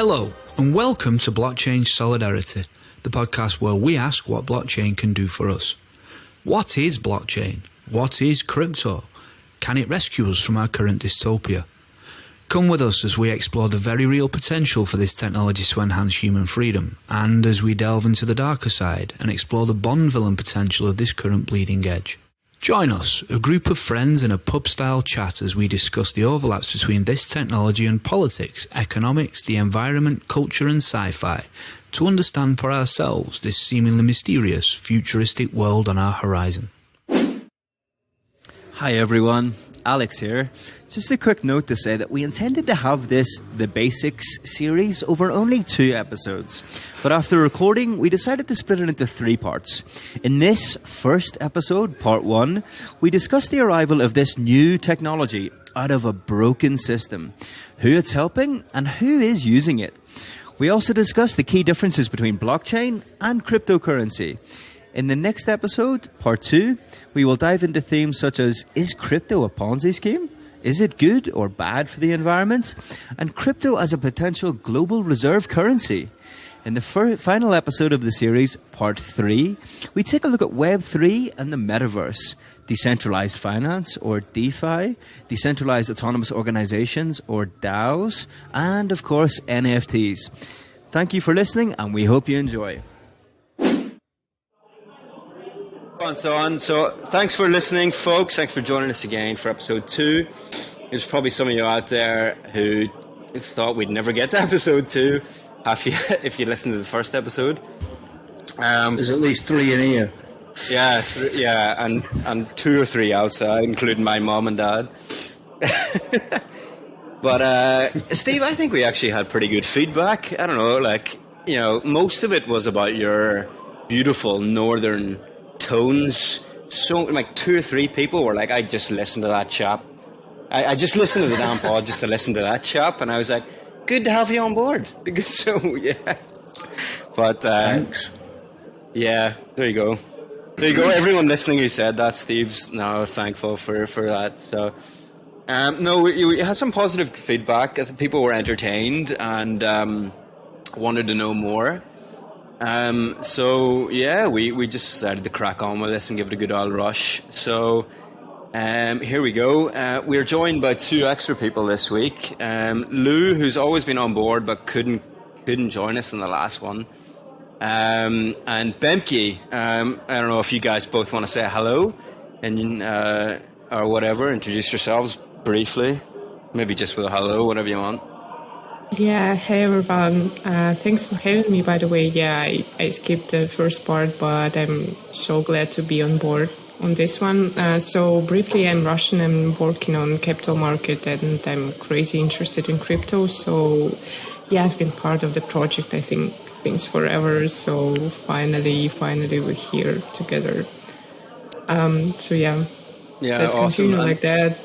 Hello, and welcome to Blockchain Solidarity, the podcast where we ask what blockchain can do for us. What is blockchain? What is crypto? Can it rescue us from our current dystopia? Come with us as we explore the very real potential for this technology to enhance human freedom, and as we delve into the darker side and explore the Bond-villain potential of this current bleeding edge. Join us, a group of friends in a pub-style chat as we discuss the overlaps between this technology and politics, economics, the environment, culture and sci-fi, to understand for ourselves this seemingly mysterious, futuristic world on our horizon. Hi everyone, Alex here. Just a quick note to say that we intended to have this The Basics series over only 2 episodes. But after recording, we decided to split it into 3 parts. In this first episode, part 1, we discussed the arrival of this new technology out of a broken system, who it's helping and who is using it. We also discussed the key differences between blockchain and cryptocurrency. In the next episode, part 2, we will dive into themes such as, is crypto a Ponzi scheme? Is it good or bad for the environment? And crypto as a potential global reserve currency. In the final episode of the series, part 3, we take a look at Web3 and the metaverse, decentralized finance or DeFi, decentralized autonomous organizations or DAOs, and of course NFTs. Thank you for listening and we hope you enjoy. And so on. So thanks for listening, folks. Thanks for joining us again for episode 2. There's probably some of you out there who thought we'd never get to episode 2 if you listened to the first episode. There's at least 3 in here. Yeah, and 2 or 3 outside, including my mom and dad. But Steve, I think we actually had pretty good feedback. I don't know, most of it was about your beautiful northern tones. So 2 or 3 people were like, I just listened to that chap. I just listened to the damn pod just to listen to that chap, and I was like, good to have you on board. So yeah, but thanks. Yeah, there you go. Everyone listening who said that, Steve's now thankful for that. So no, we had some positive feedback. I think people were entertained and wanted to know more. So yeah, we just decided to crack on with this and give it a good old rush. So here we go. We're joined by 2 extra people this week. Lou, who's always been on board but couldn't join us in the last one. And Bemke. I don't know if you guys both want to say hello and or whatever. Introduce yourselves briefly, maybe just with a hello, whatever you want. Yeah, hey everyone. Thanks for having me, by the way. Yeah, I skipped the first part, but I'm so glad to be on board on this one. So briefly, I'm Russian. I'm working on capital market and I'm crazy interested in crypto. So yeah, I've been part of the project, I think, since forever. So finally we're here together. So yeah, let's awesome. continue like that.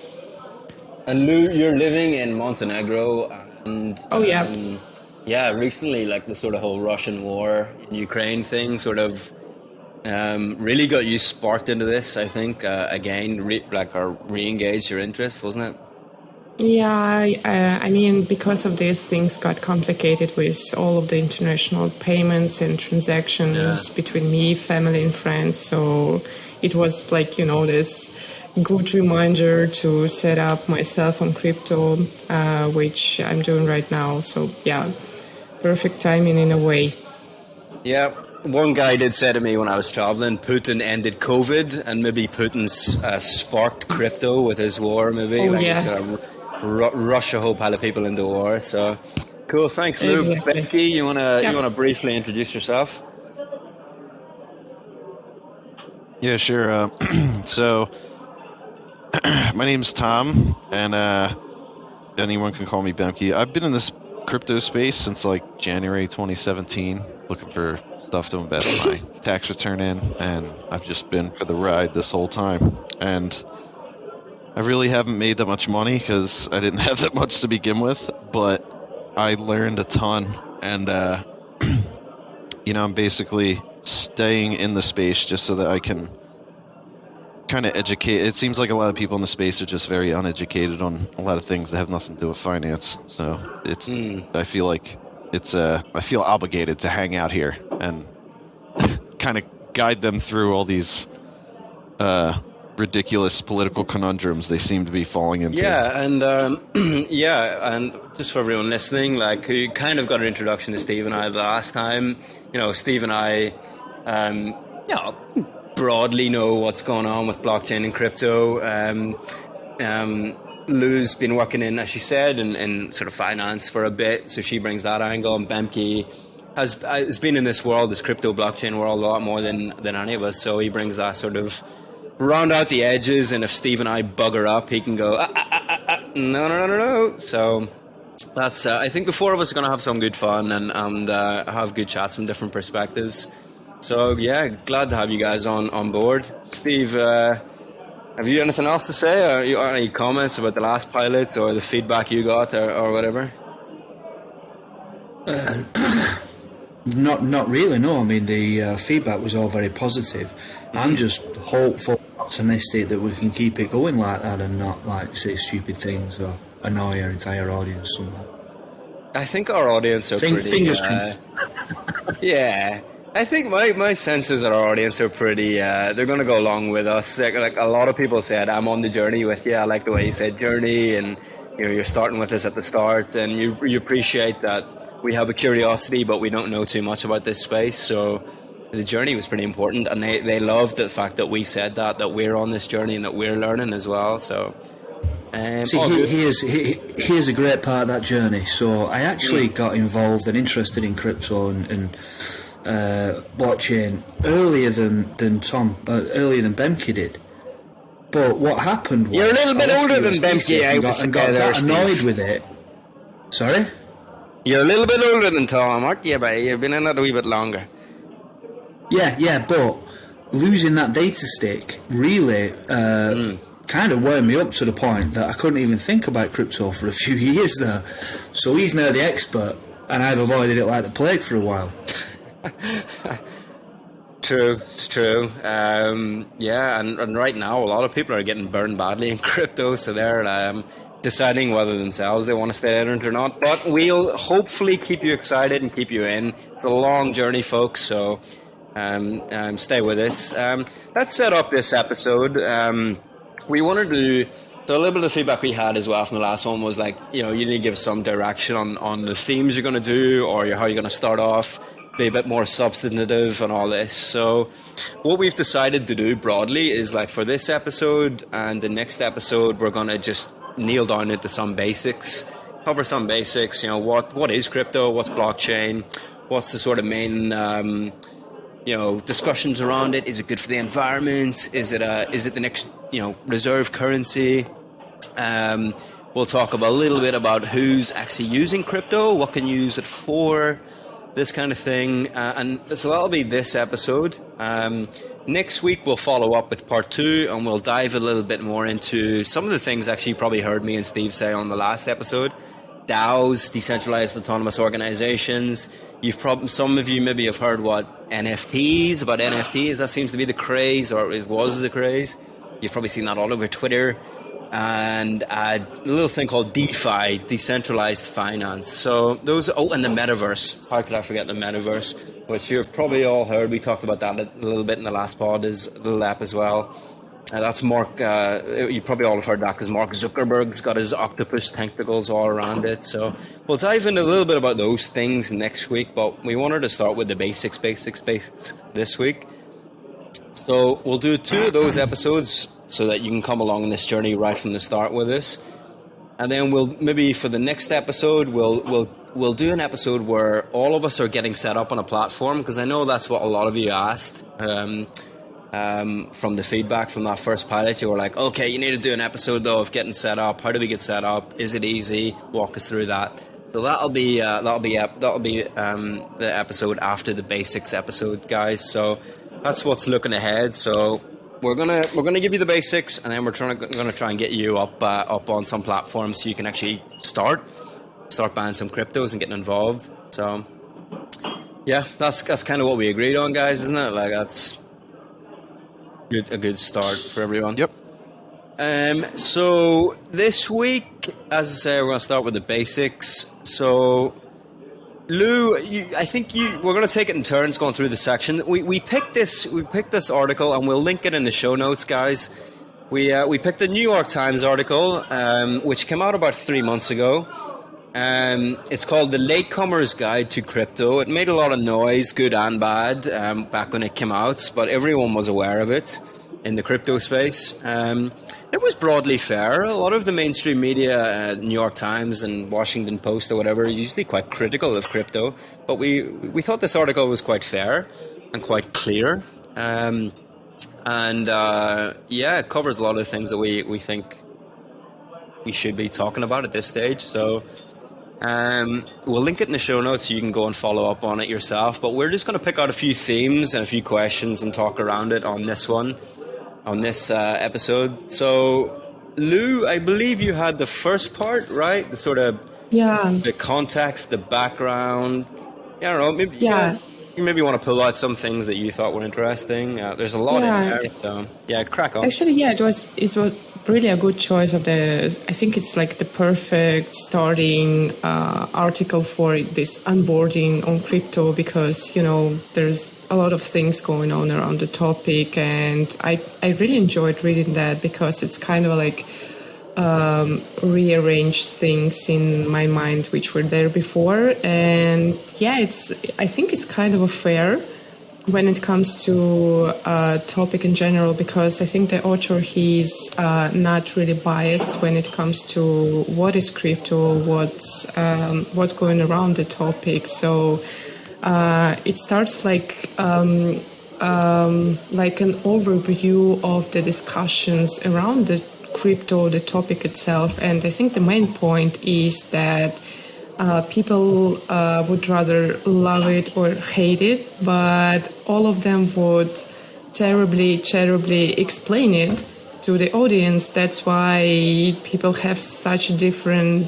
And Lou, you're living in Montenegro. And, recently, the sort of whole Russian war in Ukraine thing sort of really got you sparked into this, I think, again, re-engaged your interest, wasn't it? Yeah, I mean, because of this, things got complicated with all of the international payments and transactions between me, family and friends. So it was this good reminder to set up myself on crypto, which I'm doing right now. So yeah, perfect timing in a way. Yeah, one guy did say to me when I was traveling, Putin ended COVID, and maybe Putin's sparked crypto with his war. Maybe rush a whole pile of people into war. So cool, thanks, Lou. Exactly. Becky, you wanna briefly introduce yourself? Yeah, sure. So. My name's Tom, and anyone can call me Bemke. I've been in this crypto space since January 2017, looking for stuff to invest my tax return in, and I've just been for the ride this whole time. And I really haven't made that much money because I didn't have that much to begin with, but I learned a ton, and I'm basically staying in the space just so that I can kind of educate. It seems like a lot of people in the space are just very uneducated on a lot of things that have nothing to do with finance. So it's I feel like I feel obligated to hang out here and kind of guide them through all these ridiculous political conundrums they seem to be falling into. Yeah, and and just for everyone listening, like, who kind of got an introduction to Steve and I the last time, Steve and I, broadly know what's going on with blockchain and crypto. Lou's been working in, as she said, in sort of finance for a bit, so she brings that angle, and Bemke has been in this world, this crypto blockchain world, a lot more than any of us, so he brings that sort of round out the edges, and if Steve and I bugger up, he can go, no. So that's, I think the four of us are going to have some good fun and have good chats from different perspectives. So yeah, glad to have you guys on board. Steve, have you anything else to say, or you any comments about the last pilot or the feedback you got, or whatever? Not really, no. I mean, the feedback was all very positive. I'm just hopeful, optimistic that we can keep it going like that and not like say stupid things or annoy our entire audience somehow. I think our audience are pretty... Fingers crossed. Yeah. I think my sense is that our audience are pretty... they're going to go along with us. Like a lot of people said, I'm on the journey with you. I like the way you said journey, and you're starting with us at the start, and you appreciate that we have a curiosity, but we don't know too much about this space. So the journey was pretty important, and they loved the fact that we said that we're on this journey and that we're learning as well. So... here's a great part of that journey. So I actually got involved and interested in crypto and blockchain earlier than Tom, earlier than Bemke did. But what happened was... You're a little bit older than Bemke, I would say. Got annoyed with it. Sorry? You're a little bit older than Tom, aren't you? But you've been in it a wee bit longer. Yeah, but losing that data stick really kind of wound me up to the point that I couldn't even think about crypto for a few years there. So he's now the expert, and I've avoided it like the plague for a while. True, it's true. Yeah, and right now a lot of people are getting burned badly in crypto, so they're deciding whether themselves they want to stay in it or not. But we'll hopefully keep you excited and keep you in. It's a long journey, folks, so stay with us. Let's set up this episode. We wanted to... So a little bit of the feedback we had as well from the last one was like, you need to give some direction on the themes you're going to do, or how you're going to start off, be a bit more substantive and all this. So what we've decided to do broadly is, like, for this episode and the next episode, we're going to just kneel down into some basics, cover some basics. What is crypto? What's blockchain? What's the sort of main discussions around it? Is it good for the environment? Is it the next reserve currency? We'll talk about a little bit about who's actually using crypto, what can you use it for, this kind of thing. And so that'll be this episode. Next week we'll follow up with part 2, and we'll dive a little bit more into some of the things actually you probably heard me and Steve say on the last episode. DAOs, decentralized autonomous organizations. Some of you maybe have heard about NFTs. That seems to be the craze, or it was the craze. You've probably seen that all over Twitter. And a little thing called DeFi, decentralized finance. So those... Oh, and the metaverse. How could I forget the metaverse? Which you've probably all heard. We talked about that a little bit in the last pod, is a little app as well. That's Mark... you probably all have heard that because Mark Zuckerberg's got his octopus tentacles all around it. So we'll dive into a little bit about those things next week. But we wanted to start with the basics this week. So we'll do 2 of those episodes so that you can come along on this journey right from the start with us. And then we'll maybe for the next episode we'll do an episode where all of us are getting set up on a platform, because I know that's what a lot of you asked from the feedback from that first pilot. You were like, okay, you need to do an episode though of getting set up. How do we get set up? Is it easy? Walk us through that. So that'll be the episode after the basics episode, guys. So that's what's looking ahead. So we're gonna give you the basics, and then we're gonna try and get you up on some platforms so you can actually start buying some cryptos and getting involved. So yeah, that's kind of what we agreed on, guys, isn't it? Like, that's a good start for everyone. Yep. So this week, as I say, we're gonna start with the basics. So Lou, we're going to take it in turns going through the section. We picked this article, and we'll link it in the show notes, guys. We picked the New York Times article, which came out about 3 months ago. It's called "The Latecomer's Guide to Crypto." It made a lot of noise, good and bad, back when it came out, but everyone was aware of it in the crypto space. It was broadly fair. A lot of the mainstream media, New York Times and Washington Post or whatever, are usually quite critical of crypto. But we thought this article was quite fair and quite clear. It covers a lot of things that we think we should be talking about at this stage. So we'll link it in the show notes so you can go and follow up on it yourself. But we're just going to pick out a few themes and a few questions and talk around it on this episode. So, Lou, I believe you had the first part, right? The sort of the context, the background. I don't know. Maybe, you maybe want to pull out some things that you thought were interesting. There's a lot in there, so crack on. Actually, it was really a good choice of I think it's like the perfect starting article for this onboarding on crypto, because there's a lot of things going on around the topic, and I really enjoyed reading that because it's kind of like rearrange things in my mind which were there before. And I think it's kind of a fair when it comes to topic in general, because I think the author, he's not really biased when it comes to what is crypto, what's going around the topic. So it starts like an overview of the discussions around the crypto, the topic itself. And I think the main point is that people would rather love it or hate it, but all of them would terribly explain it to the audience. That's why people have such different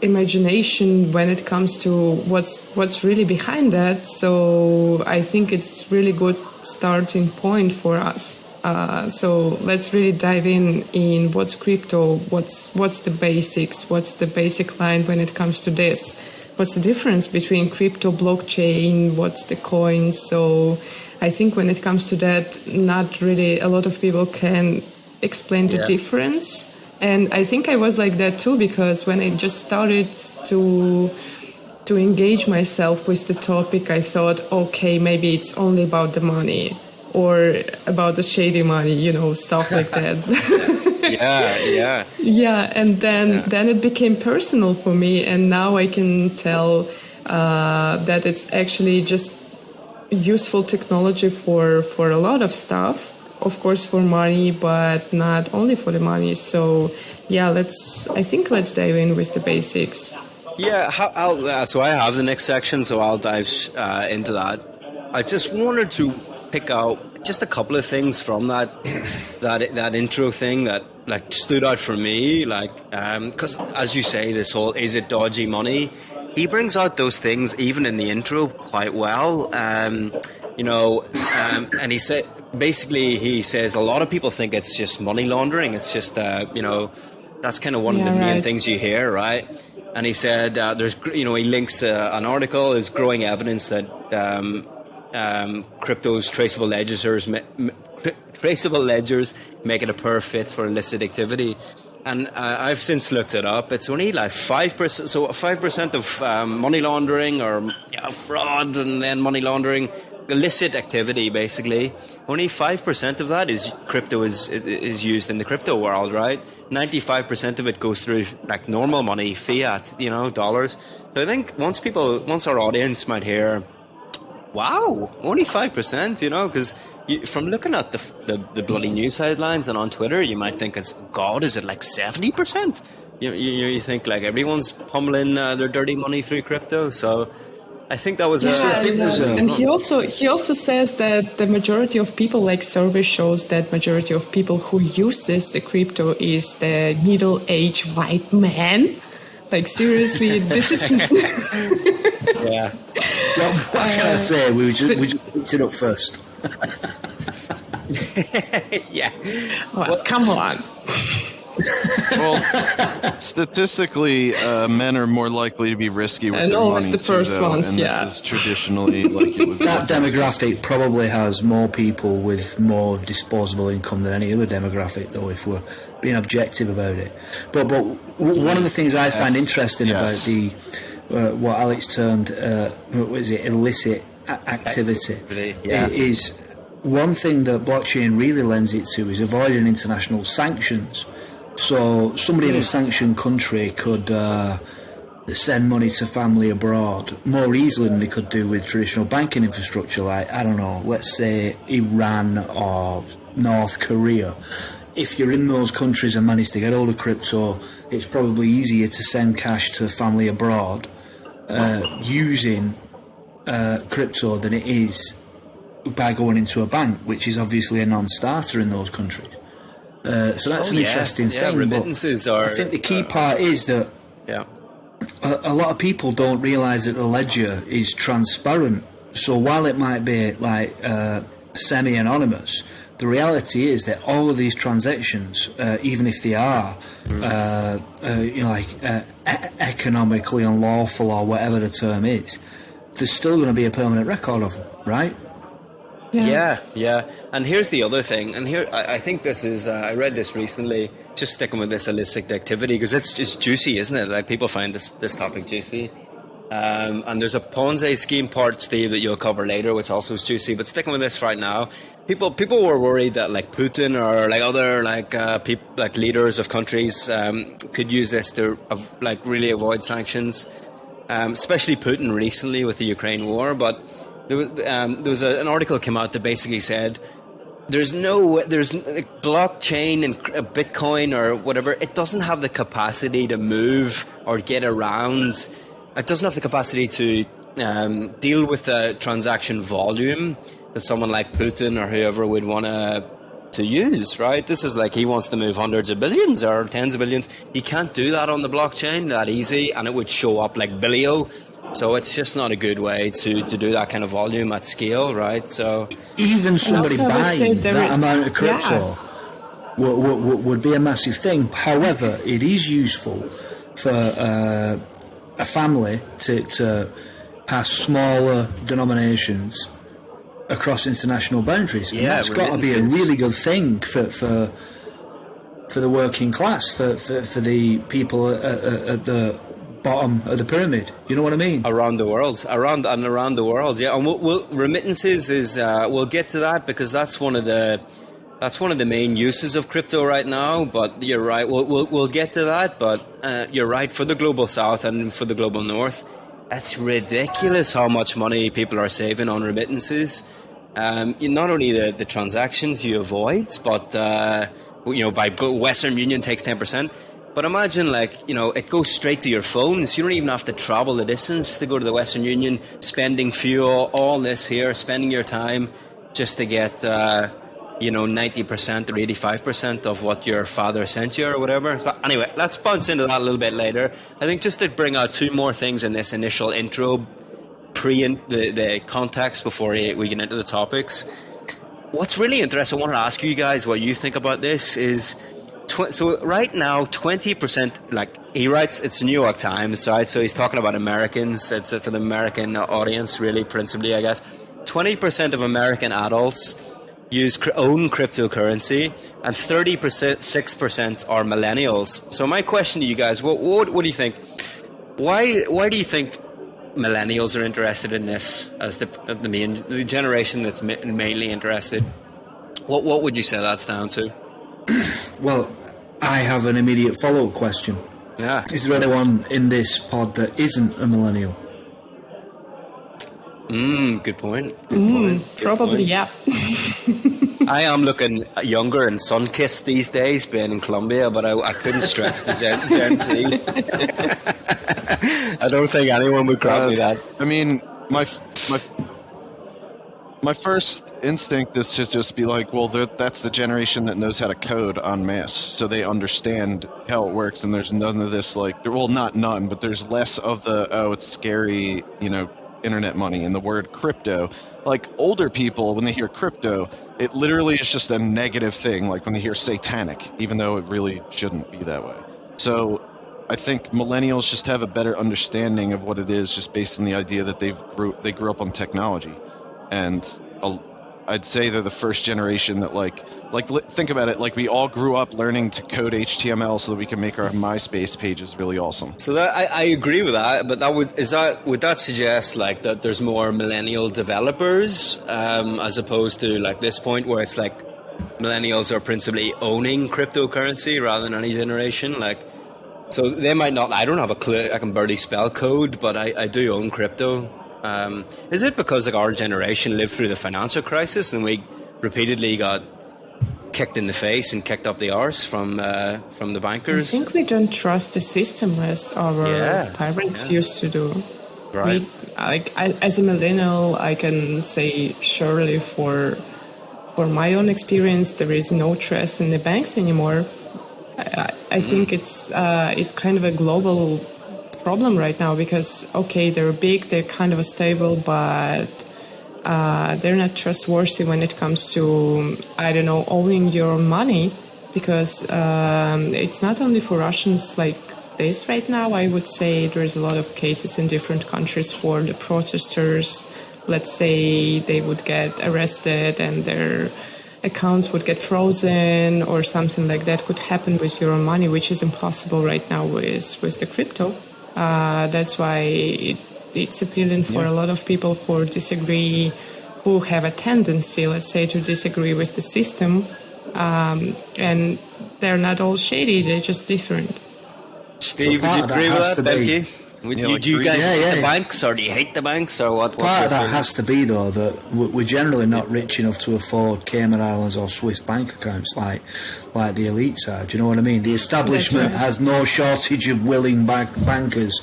imagination when it comes to what's really behind that. So I think it's really good starting point for us. So let's really dive in what's crypto, what's the basics, what's the basic line when it comes to this, what's the difference between crypto, blockchain, what's the coins. So I think when it comes to that, not really a lot of people can explain the difference. And I think I was like that too, because when I just started to engage myself with the topic, I thought, okay, maybe it's only about the money, or about the shady money, stuff like that. And then it became personal for me, and now I can tell that it's actually just useful technology for a lot of stuff. Of course, for money, but not only for the money. So, let's dive in with the basics. So I have the next section, so I'll dive into that. I just wanted to pick out just a couple of things from that intro thing that stood out for me, because as you say, this whole is it dodgy money, he brings out those things even in the intro quite well. And he said, basically he says a lot of people think it's just money laundering. It's just that's kind of one of the main things you hear, right? And he said he links an article, is growing evidence that crypto's traceable ledgers make it a poor fit for illicit activity. And I've since looked it up. It's only like 5%. So 5% of money laundering or fraud and then money laundering, illicit activity, basically. Only 5% of that is crypto is used in the crypto world, right? 95% of it goes through like normal money, fiat, dollars. So I think once our audience might hear, wow, only 5%, because from looking at the bloody news headlines and on Twitter, you might think is it like 70%? You think like everyone's pummeling their dirty money through crypto. So I think that was and he also says that the majority of people, like survey shows that majority of people who uses the crypto is the middle-aged white man. Like seriously, this is Well, what can I say? We just picked it up first. Well, come on. Well, statistically, men are more likely to be risky with And their always money the first too, though, ones, and yeah. this is traditionally like it would be. That demographic probably has more people with more disposable income than any other demographic, though, if we're being objective about it. But one of the things I find interesting about the what Alex termed what was it, illicit activity is one thing that blockchain really lends it to is avoiding international sanctions. So somebody in a sanctioned country could send money to family abroad more easily than they could do with traditional banking infrastructure, like, I don't know, let's say Iran or North Korea. If you're in those countries and manage to get hold of crypto, it's probably easier to send cash to family abroad using crypto than it is by going into a bank, which is obviously a non-starter in those countries. So that's an interesting thing. Remittances but I think the key part is that a lot of people don't realise that the ledger is transparent. So while it might be like semi-anonymous, the reality is that all of these transactions, even if they are economically unlawful or whatever the term is, there's still going to be a permanent record of them, right? Yeah. And here's the other thing. And here, I think this is, I read this recently, just sticking with this illicit activity, because it's just juicy, isn't it? Like, people find this topic juicy. And there's a Ponzi scheme part, Steve, that you'll cover later, which also is juicy. But sticking with this right now, people were worried that like Putin or like other like leaders of countries could use this to really avoid sanctions, especially Putin recently with the Ukraine war. But there was an article came out that basically said there's blockchain and Bitcoin or whatever. It doesn't have the capacity to move or get around. It doesn't have the capacity to deal with the transaction volume that someone like Putin or whoever would want to use, right? This is like he wants to move hundreds of billions or tens of billions. He can't do that on the blockchain that easy, and it would show up like billio. So it's just not a good way to do that kind of volume at scale, right? So even somebody buying that amount of crypto would be a massive thing. However, it is useful for a family to pass smaller denominations across international boundaries. And that's got to be a really good thing for the working class, for the people at the bottom of the pyramid. You know what I mean? Around the world, around the world, yeah. And we'll remittances is we'll get to that, because that's one of the main uses of crypto right now. But you're right, we'll get to that. But you're right, for the global south and for the global north, that's ridiculous how much money people are saving on remittances. Not only the transactions you avoid, but by Western Union takes 10%. But imagine, it goes straight to your phone, so you don't even have to travel the distance to go to the Western Union, spending fuel, all this here, spending your time just to get, 90% or 85% of what your father sent you or whatever. But anyway, let's bounce into that a little bit later. I think just to bring out two more things in this initial intro, the context before we get into the topics. What's really interesting, I wanted to ask you guys what you think about this is... So right now, 20%, he writes, it's New York Times, right? So he's talking about Americans. It's for the American audience, really, principally, I guess. 20% of American adults own cryptocurrency, and 6% are millennials. So my question to you guys, what do you think? Why do you think millennials are interested in this as the generation that's mainly interested? What would you say that's down to? Well, I have an immediate follow-up question. Yeah. Is there anyone in this pod that isn't a millennial? Good point. Good probably, point. Yeah. I am looking younger and sun-kissed these days, being in Colombia, but I couldn't stretch the Gen Z. I don't think anyone would grant me that. I mean, my first instinct is to just be like, well, that's the generation that knows how to code en masse, so they understand how it works, and there's none of this, not none, but there's less of the, it's scary, internet money and the word crypto, like older people, when they hear crypto, it literally is just a negative thing, like when they hear satanic, even though it really shouldn't be that way. So I think millennials just have a better understanding of what it is, just based on the idea that they grew up on technology. And I'd say they're the first generation that think about it, like we all grew up learning to code HTML so that we can make our MySpace pages really awesome. So that I agree with that, but would that suggest like that there's more millennial developers as opposed to like this point where it's like millennials are principally owning cryptocurrency rather than any generation? Like, so they might not. I don't have a clue. I can barely spell code, but I do own crypto. Is it because like our generation lived through the financial crisis and we repeatedly got kicked in the face and kicked up the arse from the bankers? I think we don't trust the system as our parents used to do. Right. As a millennial, I can say surely for my own experience, there is no trust in the banks anymore. I think it's kind of a global problem right now because, okay, they're big, they're kind of stable, but they're not trustworthy when it comes to, I don't know, owning your own money, because it's not only for Russians like this right now. I would say there's a lot of cases in different countries for the protesters. Let's say they would get arrested and their accounts would get frozen or something like that could happen with your own money, which is impossible right now with the crypto. That's why it's appealing for a lot of people who disagree, who have a tendency, let's say, to disagree with the system. And they're not all shady, they're just different. Steve, would you agree with that, Becky? Do you guys hate the banks, or do you hate the banks, or what? Part of that has to be, though, that we're generally not rich enough to afford Cayman Islands or Swiss bank accounts like the elites are. Do you know what I mean? The establishment has no shortage of willing bankers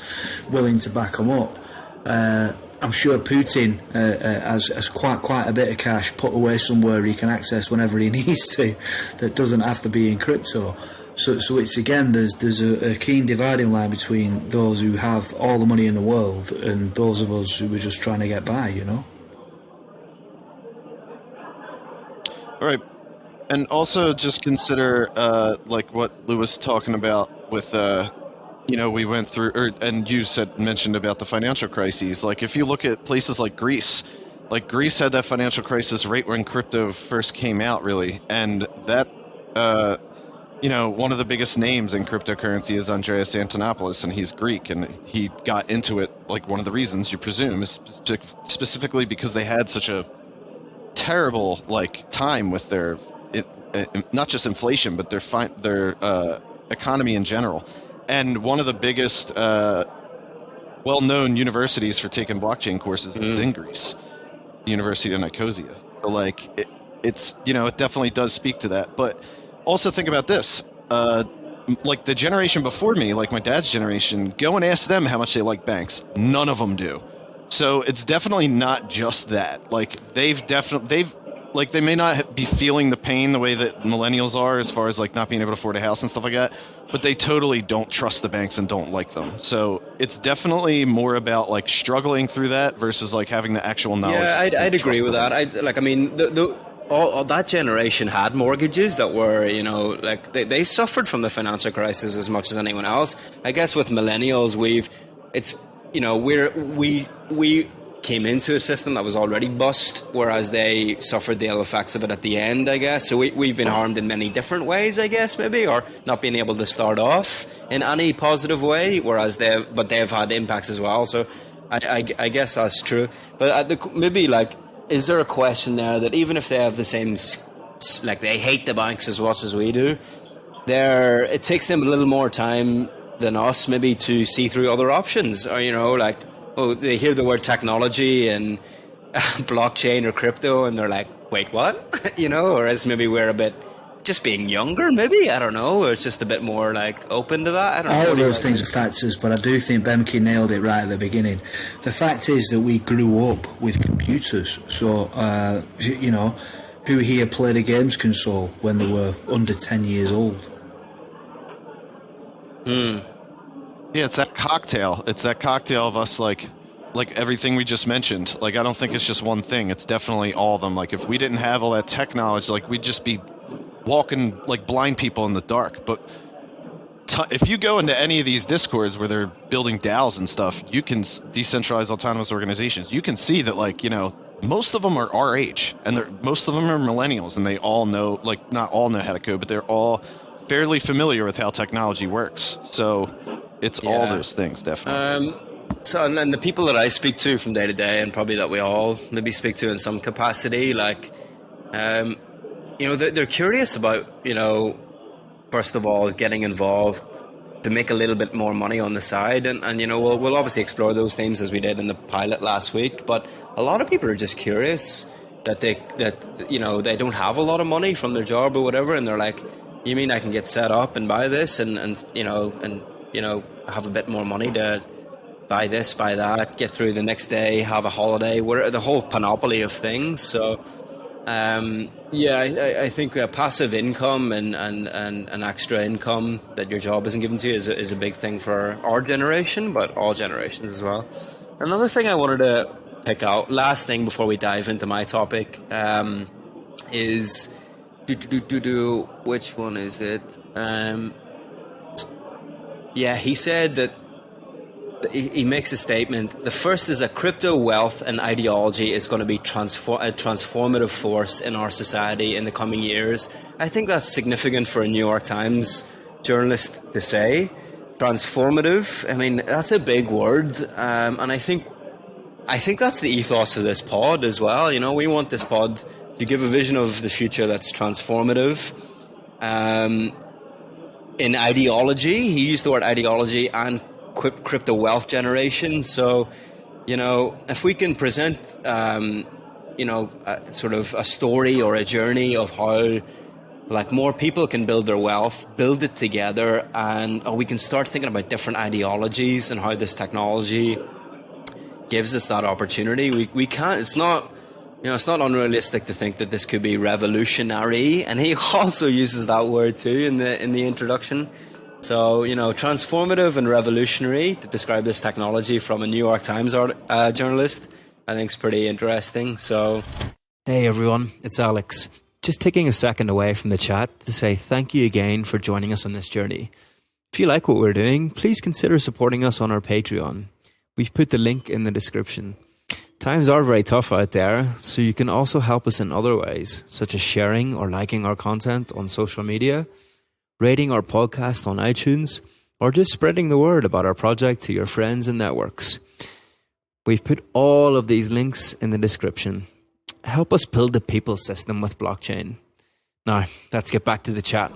willing to back them up. I'm sure Putin has quite a bit of cash put away somewhere he can access whenever he needs to, that doesn't have to be in crypto. So it's again, there's a keen dividing line between those who have all the money in the world and those of us who are just trying to get by, you know? All right. And also just consider, like what Lou was talking about with, we went through, and you mentioned about the financial crises. Like if you look at places like Greece had that financial crisis right when crypto first came out, really. And that, one of the biggest names in cryptocurrency is Andreas Antonopoulos, and he's Greek, and he got into it, like one of the reasons, you presume, is specifically because they had such a terrible, time with their, not just inflation, but their economy in general. And one of the biggest well-known universities for taking blockchain courses is in Greece, the University of Nicosia. So, it definitely does speak to that. But also think about this, like the generation before me, like my dad's generation, go and ask them how much they like banks. None of them do. So it's definitely not just that. They may not be feeling the pain the way that millennials are, as far as not being able to afford a house and stuff like that, but they totally don't trust the banks and don't like them. So it's definitely more about struggling through that versus having the actual knowledge. Yeah, I'd agree with that. All that generation had mortgages that were, they suffered from the financial crisis as much as anyone else. I guess with millennials, we came into a system that was already bust, whereas they suffered the ill effects of it at the end, I guess. So we've been harmed in many different ways, I guess, maybe, or not being able to start off in any positive way, whereas they've had impacts as well. So I guess that's true. But is there a question there that even if they have the same, they hate the banks as much as we do, it takes them a little more time than us maybe to see through other options, or they hear the word technology and blockchain or crypto and they're like, wait, what? Or as maybe we're a bit just being younger, maybe, I don't know, or it's just a bit more open to that. I don't know. All of those things are factors, but I do think Bemke nailed it right at the beginning. The fact is that we grew up with computers, so who here played a games console when they were under 10 years old? Yeah, it's that cocktail. It's that cocktail of us like everything we just mentioned. Like, I don't think it's just one thing. It's definitely all of them. Like, if we didn't have all that tech knowledge, like, we'd just be walking like blind people in the dark. But if you go into any of these discords where they're building DAOs and stuff, you can decentralized autonomous organizations. You can see that, like, you know, most of them are our age, and most of them are millennials, and they all know, like, not all know how to code, but they're all fairly familiar with how technology works. So it's all those things, definitely. So, and the people that I speak to from day to day, and probably that we all maybe speak to in some capacity, like, you know, they're curious about, you know, first of all, getting involved to make a little bit more money on the side. And you know, we'll obviously explore those themes as we did in the pilot last week. But a lot of people are just curious that you know, they don't have a lot of money from their job or whatever. And they're like, you mean I can get set up and buy this and you know, have a bit more money to buy this, buy that, get through the next day, have a holiday, the whole panoply of things. So, I think passive income and extra income that your job isn't given to you is a big thing for our generation, but all generations as well. Another thing I wanted to pick out, last thing before we dive into my topic, is which one is it? He said that he makes a statement. The first is that crypto wealth and ideology is going to be a transformative force in our society in the coming years. I think that's significant for a New York Times journalist to say. Transformative, I mean, that's a big word. And I think that's the ethos of this pod as well. You know, we want this pod to give a vision of the future that's transformative. In ideology, he used the word ideology and crypto wealth generation. So, you know, if we can present, you know, sort of a story or a journey of how, like, more people can build their wealth, build it together, and we can start thinking about different ideologies and how this technology gives us that opportunity. We can't. It's not. You know, it's not unrealistic to think that this could be revolutionary, and he also uses that word too in the introduction. So, you know, transformative and revolutionary to describe this technology from a New York Times journalist, I think is pretty interesting. So, hey everyone, it's Alex. Just taking a second away from the chat to say thank you again for joining us on this journey. If you like what we're doing, please consider supporting us on our Patreon. We've put the link in the description. Times are very tough out there, so you can also help us in other ways, such as sharing or liking our content on social media, rating our podcast on iTunes, or just spreading the word about our project to your friends and networks. We've put all of these links in the description. Help us build the people system with blockchain. Now, let's get back to the chat.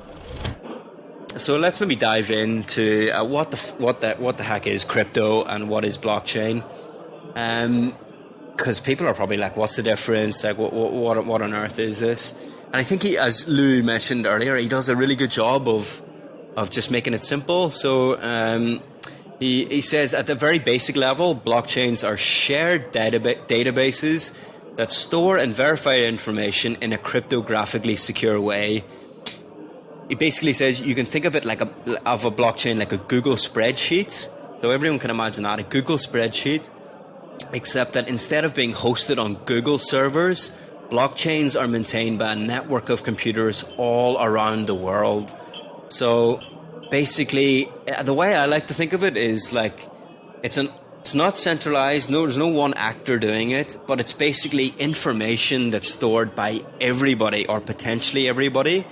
So let's maybe dive into what the heck is crypto and what is blockchain. Because people are probably like, what's the difference? Like, what on earth is this? And I think he, as Lou mentioned earlier, he does a really good job of just making it simple. So he says at the very basic level, blockchains are shared databases that store and verify information in a cryptographically secure way. He basically says you can think of it like a blockchain like a Google spreadsheet. So everyone can imagine that, a Google spreadsheet, except that instead of being hosted on Google servers, blockchains are maintained by a network of computers all around the world. So basically, the way I like to think of it is like it's not centralized. No, there's no one actor doing it, but it's basically information that's stored by everybody or potentially everybody,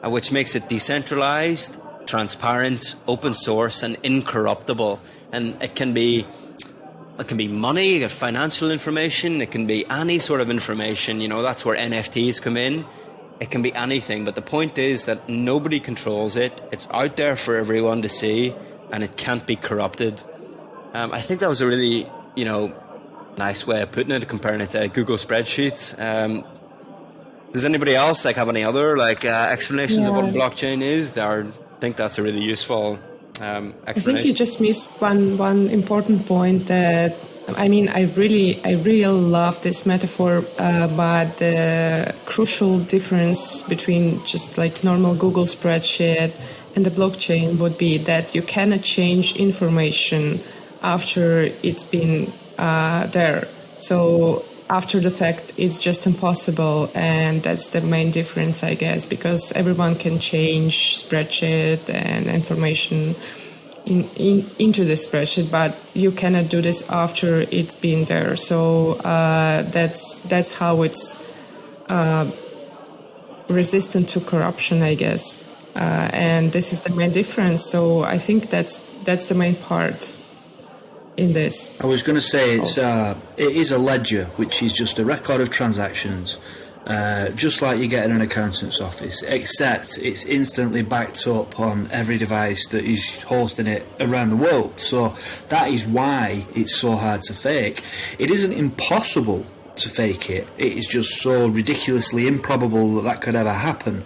which makes it decentralized, transparent, open source, and incorruptible. And it can be money, financial information, it can be any sort of information. You know, that's where NFTs come in. It can be anything, but the point is that nobody controls it. It's out there for everyone to see, and it can't be corrupted. I think that was a really, nice way of putting it, comparing it to Google spreadsheets. Does anybody else have any other explanations of what blockchain is? I think that's a really useful explanation. I think you just missed one important point. I really love this metaphor, but the crucial difference between just normal Google spreadsheet and the blockchain would be that you cannot change information after it's been there. So after the fact, it's just impossible, and that's the main difference, I guess, because everyone can change spreadsheet and information into the spreadsheet, but you cannot do this after it's been there. So that's how it's resistant to corruption, I guess, and this is the main difference. So I think that's the main part in this. I was going to say it is a ledger, which is just a record of transactions, just like you get in an accountant's office, except it's instantly backed up on every device that is hosting it around the world. So that is why it's so hard to fake. It isn't impossible to fake it. It is just so ridiculously improbable that could ever happen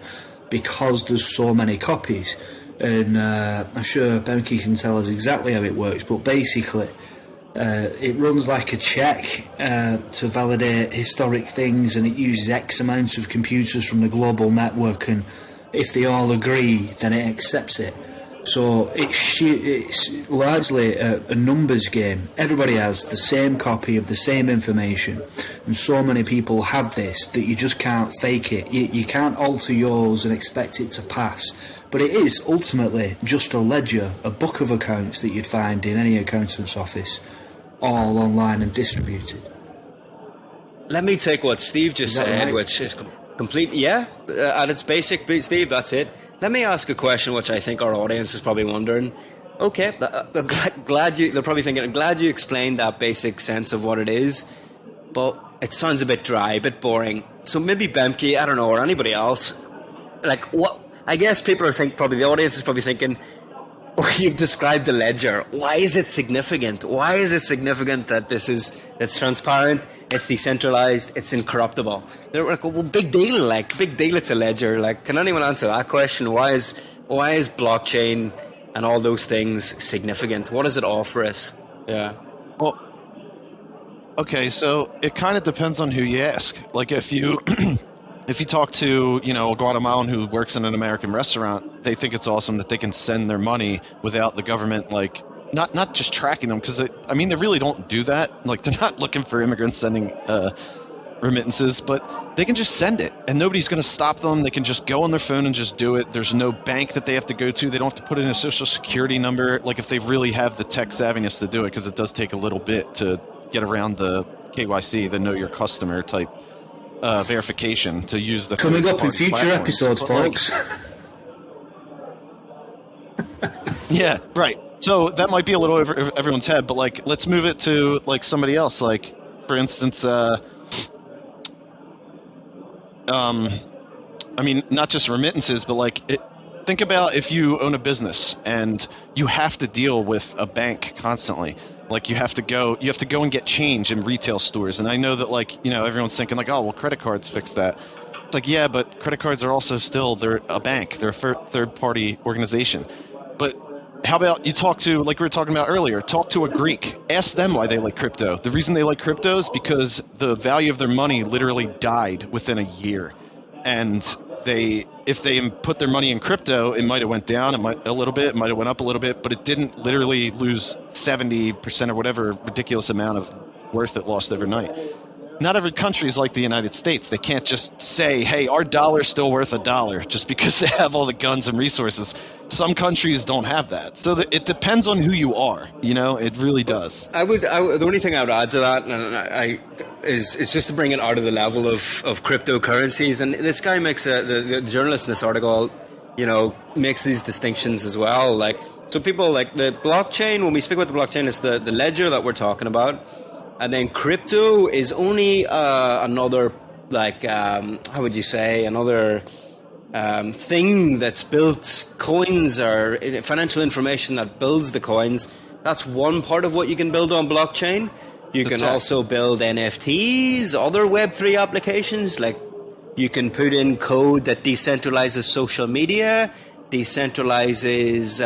because there's so many copies. And I'm sure Bemke can tell us exactly how it works, but basically it runs like a check to validate historic things, and it uses X amounts of computers from the global network, and if they all agree, then it accepts it. So it's largely a numbers game. Everybody has the same copy of the same information, and so many people have this that you just can't fake it. You can't alter yours and expect it to pass. But it is ultimately just a ledger, a book of accounts that you'd find in any accountant's office, all online and distributed. Let me take what Steve just said, right? which is complete. Yeah, at its basic, Steve, that's it. Let me ask a question, which I think our audience is probably wondering. Okay, they're probably thinking, I'm glad you explained that basic sense of what it is, but it sounds a bit dry, a bit boring. So maybe Bemke, I don't know, or anybody else, like what? I guess people are probably the audience is probably thinking, oh, you've described the ledger. Why is it significant? Why is it significant that it's transparent, it's decentralized, it's incorruptible? They're like, well, big deal, it's a ledger. Like, can anyone answer that question? Why is blockchain and all those things significant? What does it offer us? Yeah. Well, okay, so it kind of depends on who you ask. Like if you if you talk to, a Guatemalan who works in an American restaurant, they think it's awesome that they can send their money without the government, like, not just tracking them, because they really don't do that. Like, they're not looking for immigrants sending remittances, but they can just send it, and nobody's going to stop them. They can just go on their phone and just do it. There's no bank that they have to go to. They don't have to put in a social security number, like if they really have the tech savviness to do it, because it does take a little bit to get around the KYC, the Know Your Customer type verification to use the coming up in future platforms. episodes, folks. Yeah, right. So that might be a little over everyone's head, but like, let's move it to like somebody else. Like, for instance, not just remittances, but like, think about if you own a business and you have to deal with a bank constantly. Like, you have to go and get change in retail stores. And I know that, like, everyone's thinking like, oh, well, credit cards fix that. It's like, yeah, but credit cards are also they're a bank. They're a third-party organization. But how about you talk to, like we were talking about earlier, talk to a Greek. Ask them why they like crypto. The reason they like crypto is because the value of their money literally died within a year. And if they put their money in crypto, it might have went down a little bit, it might have went up a little bit, but it didn't literally lose 70% or whatever ridiculous amount of worth it lost overnight. Not every country is like the United States. They can't just say, hey, our dollar's still worth $1 just because they have all the guns and resources. Some countries don't have that. So it depends on who you are. It really does. The only thing I would add to that is just to bring it out of the level of cryptocurrencies. And this guy makes the journalist in this article, makes these distinctions as well. Like, so people like the blockchain, when we speak about the blockchain, it's the ledger that we're talking about. And then crypto is only another, like, how would you say, another thing that's built, coins or financial information that builds the coins. That's one part of what you can build on blockchain. You can also build NFTs, other Web3 applications, like you can put in code that decentralizes social media, decentralizes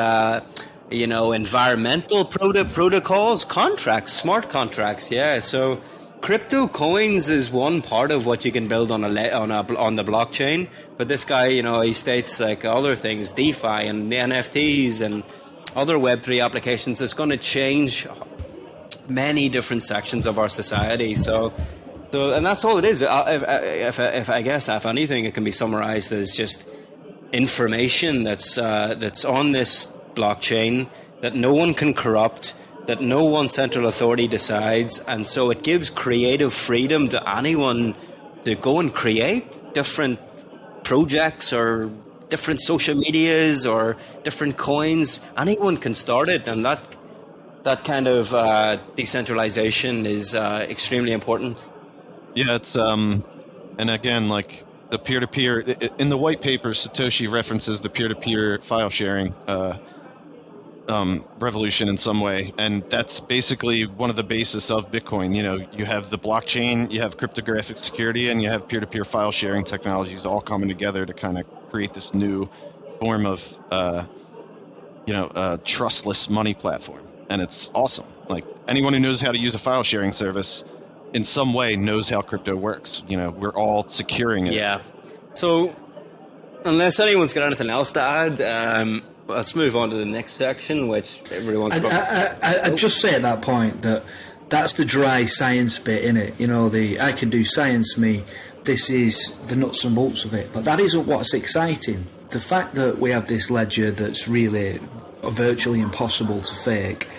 environmental protocols, contracts, smart contracts. Yeah, so crypto coins is one part of what you can build on the blockchain. But this guy, he states like other things, DeFi and the NFTs and other Web3 applications. It's going to change many different sections of our society. So and that's all it is. If I guess, if anything, it can be summarized as just information that's on this blockchain that no one can corrupt, that no one central authority decides, and so it gives creative freedom to anyone to go and create different projects or different social medias or different coins. Anyone can start it, and that kind of decentralization is extremely important. Yeah, it's and again, like the peer-to-peer in the white paper, Satoshi references the peer-to-peer file sharing revolution in some way, and that's basically one of the basis of Bitcoin. You know, you have the blockchain, you have cryptographic security, and you have peer-to-peer file sharing technologies all coming together to kind of create this new form of trustless money platform, and it's awesome. Like, anyone who knows how to use a file sharing service in some way knows how crypto works. You know, we're all securing it. Yeah. So, unless anyone's got anything else to add, let's move on to the next section, which everyone's. I'd just say at that point that's the dry science bit in it. You know, the I can do science me. This is the nuts and bolts of it. But that isn't what's exciting. The fact that we have this ledger that's really virtually impossible to fake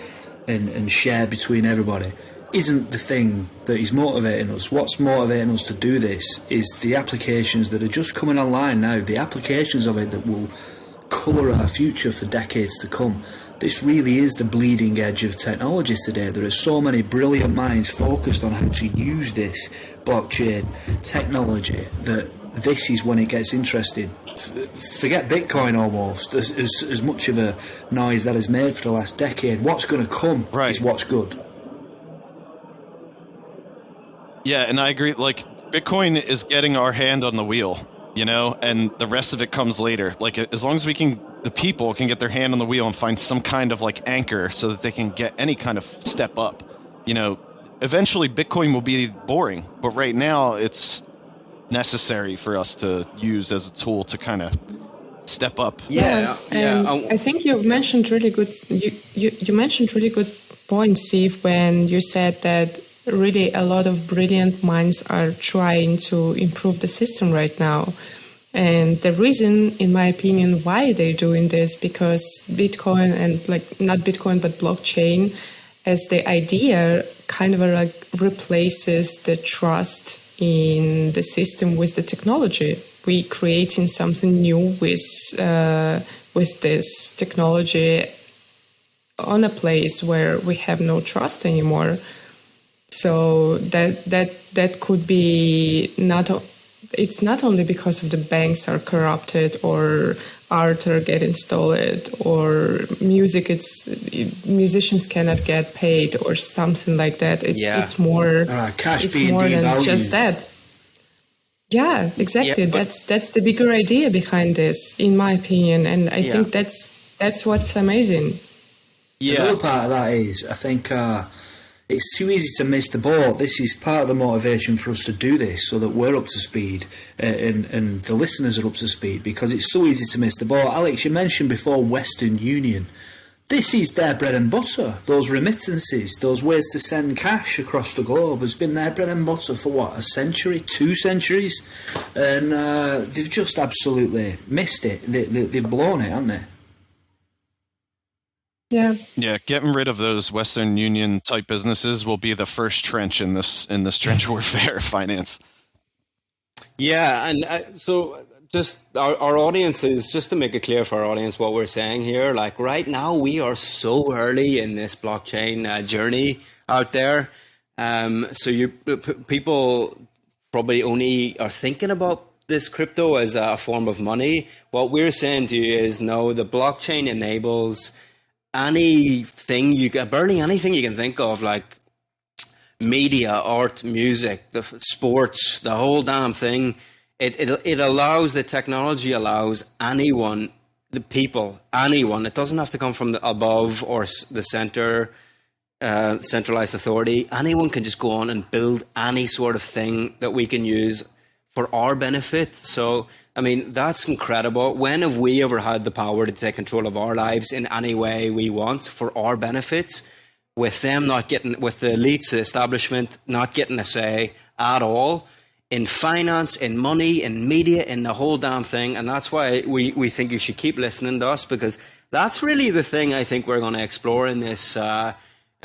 and share between everybody isn't the thing that is motivating us. What's motivating us to do this is the applications that are just coming online now, the applications of it that will colour our future for decades to come. This really is the bleeding edge of technology today. There are so many brilliant minds focused on how to use this blockchain technology that this is when it gets interesting. Forget Bitcoin almost, as much of a noise that has made for the last decade. What's going to come is what's good. Yeah, and I agree. Like, Bitcoin is getting our hand on the wheel, you know, and the rest of it comes later. Like, as long as the people can get their hand on the wheel and find some kind of like anchor so that they can get any kind of step up, you know, eventually Bitcoin will be boring. But right now it's necessary for us to use as a tool to kind of step up. I think you mentioned really good. You mentioned really good points, Steve, when you said that really a lot of brilliant minds are trying to improve the system right now. And the reason, in my opinion, why they're doing this, because Bitcoin and not Bitcoin, but blockchain as the idea kind of replaces the trust in the system with the technology. We creating something new with this technology on a place where we have no trust anymore. So that could be it's not only because of the banks are corrupted or art are getting stolen or musicians cannot get paid or something like that. It's more than just that. Yeah, exactly. Yeah, that's the bigger idea behind this, in my opinion, and I think that's what's amazing. Yeah. The other part of that is, I think it's too easy to miss the boat. This is part of the motivation for us to do this, so that we're up to speed and the listeners are up to speed, because it's so easy to miss the boat. Alex, you mentioned before Western Union. This is their bread and butter. Those remittances, those ways to send cash across the globe has been their bread and butter for what, a century, 2 centuries? And they've just absolutely missed it. They've blown it, haven't they? Yeah, getting rid of those Western Union type businesses will be the first trench in this trench warfare of finance. Yeah, and so just our audience is, just to make it clear for our audience what we're saying here, like right now we are so early in this blockchain journey out there. So people probably only are thinking about this crypto as a form of money. What we're saying to you is, no, the blockchain enables anything barely anything you can think of, like media, art, music, the sports, the whole damn thing. It allows, the technology allows anyone, the people, anyone. It doesn't have to come from the above or the center, centralized authority. Anyone can just go on and build any sort of thing that we can use for our benefit. So, I mean, that's incredible. When have we ever had the power to take control of our lives in any way we want for our benefit? with them not getting, with the elites, the establishment not getting a say at all in finance, in money, in media, in the whole damn thing. And that's why we think you should keep listening to us, because that's really the thing I think we're going to explore in this,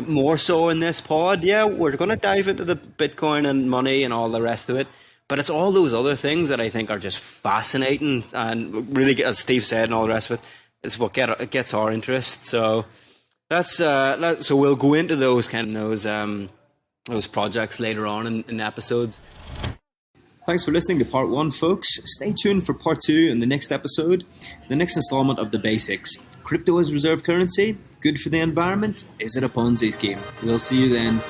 more so in this pod. Yeah, we're going to dive into the Bitcoin and money and all the rest of it. But it's all those other things that I think are just fascinating and really, as Steve said, and all the rest of it, is what gets our interest. So that's so we'll go into those kind of those projects later on in episodes. Thanks for listening to part 1, folks. Stay tuned for part 2 in the next episode, the next installment of The Basics. Crypto as reserve currency? Good for the environment? Is it a Ponzi scheme? We'll see you then.